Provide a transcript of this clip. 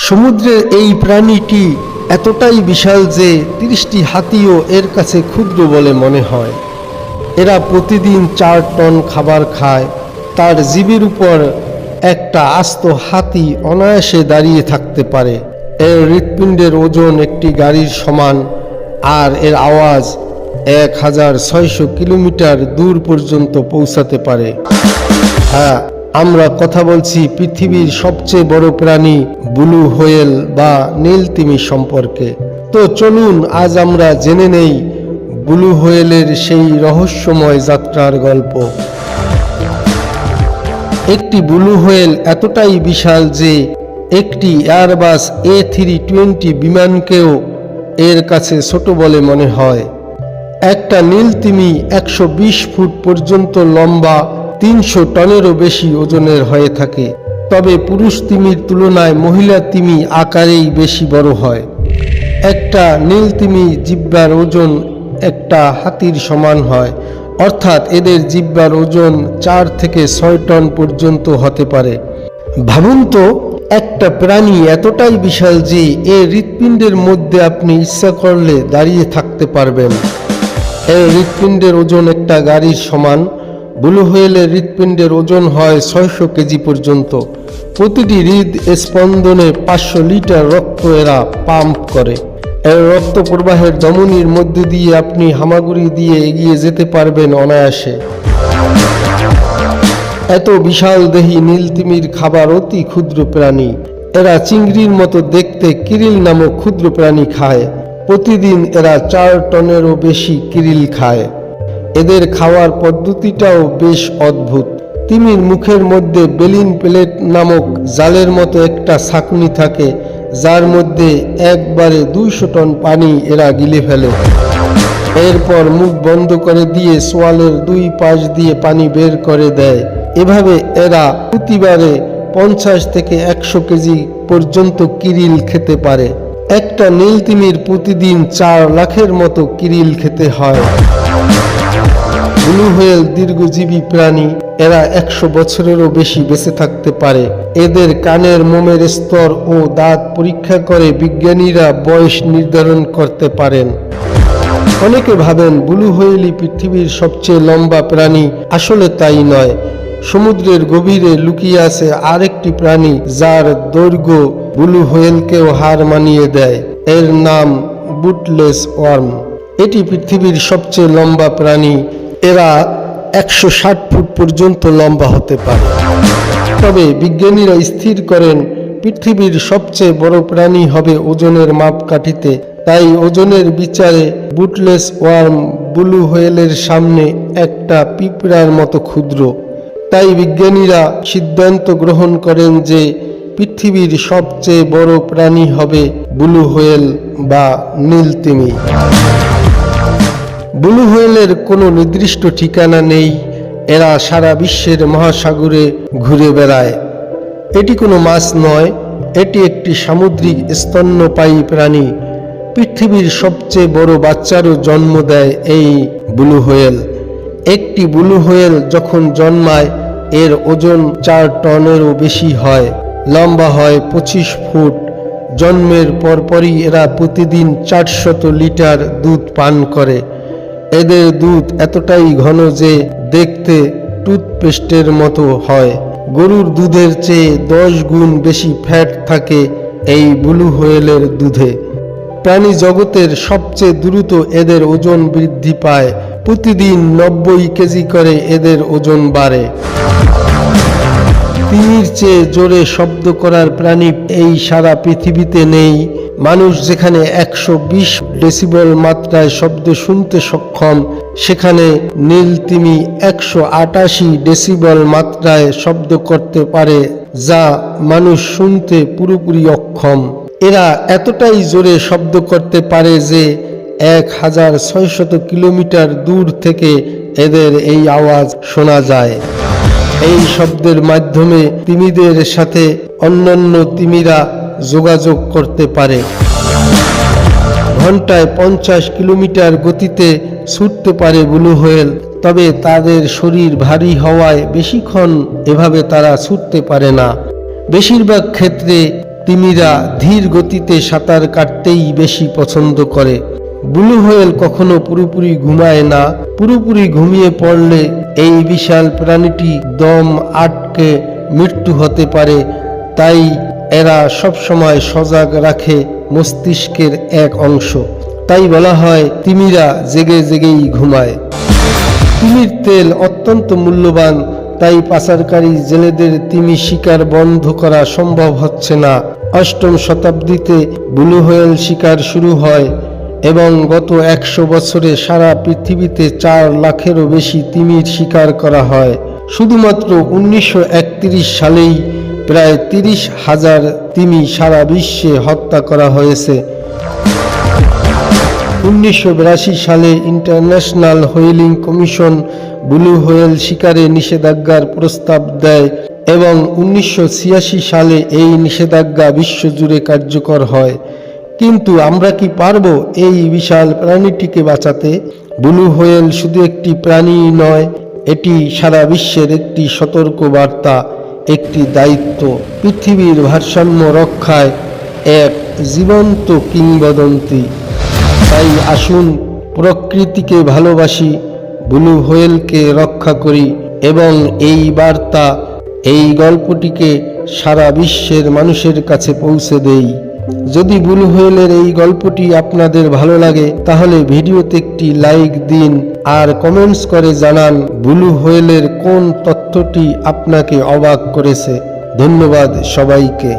সমুদ্রের এই প্রাণীটি এতটাই বিশাল যে 30টি হাতিও এর কাছে ক্ষুদ্র বলে মনে হয়। এরা প্রতিদিন 4 টন খাবার খায়। তার জিভের উপর একটা আস্ত হাতি অনায়াসে দাঁড়িয়ে থাকতে পারে। এর হৃৎপিণ্ডের ওজন একটি গাড়ির সমান, আর এর আওয়াজ 1600 কিলোমিটার দূর পর্যন্ত পৌঁছাতে পারে। হ্যাঁ, আমরা কথা বলছি পৃথিবীর সবচেয়ে বড় প্রাণী ব্লু হোয়েল বা নীল তিমি সম্পর্কে। তো চলুন আজ আমরা জেনে নেই ব্লু হোয়েলের সেই রহস্যময় যাত্রার গল্প। একটি ব্লু হোয়েল এতটাই বিশাল যে একটি এয়ারবাস A320 বিমানকেও এর কাছে ছোট বলে মনে হয়। একটা নীল তিমি 120 ফুট পর্যন্ত লম্বা, 300 টনেরও বেশি ওজনের হয়ে থাকে। তবে পুরুষ তিমির তুলনায় মহিলা তিমি আকারেই বেশি বড় হয়। একটা নীল তিমি জিহ্বার ওজন একটা হাতির সমান হয়, অর্থাৎ এদের জিহ্বার ওজন 4 থেকে 6 টন পর্যন্ত হতে পারে। ভাবুন তো, একটা প্রাণী এতটাই বিশাল যে এর হৃৎপিণ্ডের মধ্যে আপনি ইচ্ছা করলে দাঁড়িয়ে থাকতে পারবেন। এর হৃৎপিণ্ডের ওজন একটা গাড়ির সমান। ব্লু হোয়েলের হৃৎপিণ্ডের ওজন হয় 600 কেজি পর্যন্ত। প্রতিটি হৃদ স্পন্দনে 500 লিটার রক্ত এরা পাম্প করে। এর রক্ত প্রবাহের ধমনীর মধ্য দিয়ে আপনি হামাগুড়ি দিয়ে এগিয়ে যেতে পারবেন অনায়াসে। এত বিশাল দেহী নীল তিমির খাবার অতি ক্ষুদ্র প্রাণী। এরা চিংড়ির মতো দেখতে কিরিল নামক ক্ষুদ্র প্রাণী খায়। প্রতিদিন এরা 4 টনেরও বেশি কিরিল খায়। এদের খাওয়ার পদ্ধতিটাও বেশ অদ্ভুত। তিমির মুখের মধ্যে বেলিন প্লেট নামক জালের মতো একটা ছাঁকনি থাকে, যার মধ্যে একবারে 200 টন পানি এরা গিলে ফেলে। এরপর মুখ বন্ধ করে দিয়ে সোয়ালের 2 পাশ দিয়ে পানি বের করে দেয়। এভাবে এরা প্রতিবারে 50 থেকে 100 কেজি পর্যন্ত কিরিল খেতে পারে। একটা নীল তিমির প্রতিদিন 4 লাখের মতো কিরিল খেতে হয়। ব্লু হোয়েল দীর্ঘজীবী প্রাণী। এরা 100 বছরেরও বেশি বেঁচে থাকতে পারে। এদের কানের মোমের স্তর ও দাঁত পরীক্ষা করে বিজ্ঞানীরা বয়স নির্ধারণ করতে পারেন। অনেকে ভাবেন ব্লু হোয়েলই পৃথিবীর সবচেয়ে লম্বা প্রাণী। আসলে তাই নয়। সমুদ্রের গভীরে লুকিয়ে আছে আরেকটি প্রাণী যার দৈর্ঘ্য ব্লু হোয়েলকেও হার মানিয়ে দেয়। এর নাম বুটলেস ওয়ার্ম। এটি পৃথিবীর সবচেয়ে লম্বা প্রাণী। এরা 160 ফুট পর্যন্ত লম্বা হতে পারে। তবে বিজ্ঞানীরা স্থির করেন পৃথিবীর সবচেয়ে বড় প্রাণী হবে ওজনের মাপকাঠিতে। তাই ওজনের বিচারে বুটলেস ওয়ার্ম ব্লু হোয়েলের সামনে একটা পিঁপড়ার মতো ক্ষুদ্র। তাই বিজ্ঞানীরা সিদ্ধান্ত গ্রহণ করেন যে পৃথিবীর সবচেয়ে বড় প্রাণী হবে ব্লু হোয়েল বা নীল তিমি। ব্লু হোয়েলের কোনো নির্দিষ্ট ঠিকানা নেই। এরা সারা বিশ্বের মহাসাগরে ঘুরে বেড়ায়। এটি কোনো মাছ নয়, এটি একটি সামুদ্রিক স্তন্যপায়ী প্রাণী। পৃথিবীর সবচেয়ে বড় বাচ্চারও জন্ম দেয় এই ব্লু হোয়েল। একটি ব্লু হোয়েল যখন জন্মায় এর ওজন 4 টনেরও বেশি হয়, লম্বা হয় 25 ফুট। জন্মের পরপরই এরা প্রতিদিন 400 লিটার দুধ পান করে। এদের দুধ এতটাই ঘন যে দেখতে টুথপেস্টের মতো হয়। গরুর দুধের চেয়ে 10 গুণ বেশি ফ্যাট থাকে এই ব্লু হোয়েলের দুধে। প্রাণী জগতের সবচেয়ে দ্রুত এদের ওজন বৃদ্ধি পায়। প্রতিদিন 90 কেজি করে এদের ওজন বাড়ে। তিমির চেয়ে জোরে শব্দ করার প্রাণী এই সারা পৃথিবীতে নেই। মানুষ যেখানে 120 ডেসিবেল মাত্রায় শব্দ শুনতে সক্ষম, সেখানে নীল তিমি 188 ডেসিবেল মাত্রায় শব্দ করতে পারে, যা মানুষ শুনতে পুরোপুরি অক্ষম। এরা এতটাই জোরে শব্দ করতে পারে যে 1600 কিলোমিটার দূর থেকে এদের এই আওয়াজ শোনা যায়। এই শব্দের মাধ্যমে তিমিদের সাথে অন্যান্য তিমিরা যোগাযোগ করতে পারে। ঘন্টায় 50 কিলোমিটার গতিতে ছুটতে পারে ব্লু হোয়েল। তবে তাদের শরীর ভারী হওয়ায় বেশিক্ষণ এভাবে তারা ছুটতে পারে না। বেশিরভাগ ক্ষেত্রে তিমিরা ধীর গতিতে সাঁতার কাটতেই বেশি পছন্দ করে। ব্লু হোয়েল কখনো পুরোপুরি ঘুমায় না। পুরোপুরি ঘুমিয়ে পড়লে এই বিশাল প্রাণীটি দম আটকে মৃত্যু হতে পারে, তাই এরা সবসময় সজাগ রাখে মস্তিষ্কের এক অংশ। তাই বলা হয় তিমিরা জেগে জেগেই ঘুমায়। তিমির তেল অত্যন্ত মূল্যবান, তাই পাচারকারী জেলেদের তিমি শিকার বন্ধ করা সম্ভব হচ্ছে না। 8ম শতাব্দীতে ব্লু হোয়েল শিকার শুরু হয় এবং গত 100 বছরে সারা পৃথিবীতে 4 লাখেরও বেশি তিমির শিকার করা হয়। শুধুমাত্র 1931 সালেই প্রায় 30,000 তিমি সারা বিশ্বে হত্যা করা হয়েছে। 1982 সালে ইন্টারন্যাশনাল হোয়েলিং কমিশন ব্লু হোয়েল শিকারে নিষেধাজ্ঞার প্রস্তাব দেয় এবং 1986 সালে এই নিষেধাজ্ঞা বিশ্বজুড়ে কার্যকর হয়। কিন্তু আমরা কি পারব এই বিশাল প্রাণীটিকে বাঁচাতে? ব্লু হোয়েল শুধু একটি প্রাণী নয়, এটি সারা বিশ্বের একটি সতর্ক বার্তা, একটি দায়িত্ব, পৃথিবীর ভারসাম্য রক্ষায় এক জীবন্ত কিংবদন্তি। তাই আসুন প্রকৃতিকে ভালোবাসি, ব্লু হোয়েলকে রক্ষা করি এবং এই বার্তা, এই গল্পটিকে সারা বিশ্বের মানুষের কাছে পৌঁছে দেই। যদি ব্লু হোয়েলের এই গল্পটি আপনাদের ভালো লাগে তাহলে ভিডিওতে একটি লাইক দিন আর কমেন্টস করে জানান ব্লু হোয়েলের কোন তথ্যটি আপনাকে অবাক করেছে। ধন্যবাদ সবাইকে।